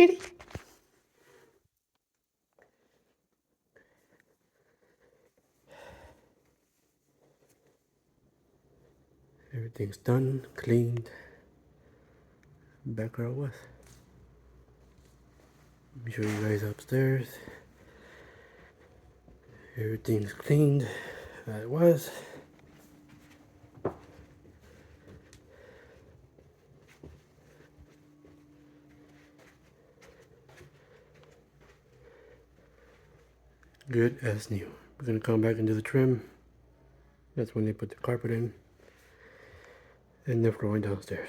Kitty. Everything's done, cleaned. Back where I was. Let me show you guys upstairs. Everything's cleaned as it was. Good as new. We're gonna come back and do the trim. That's when they put the carpet in. And the flooring downstairs.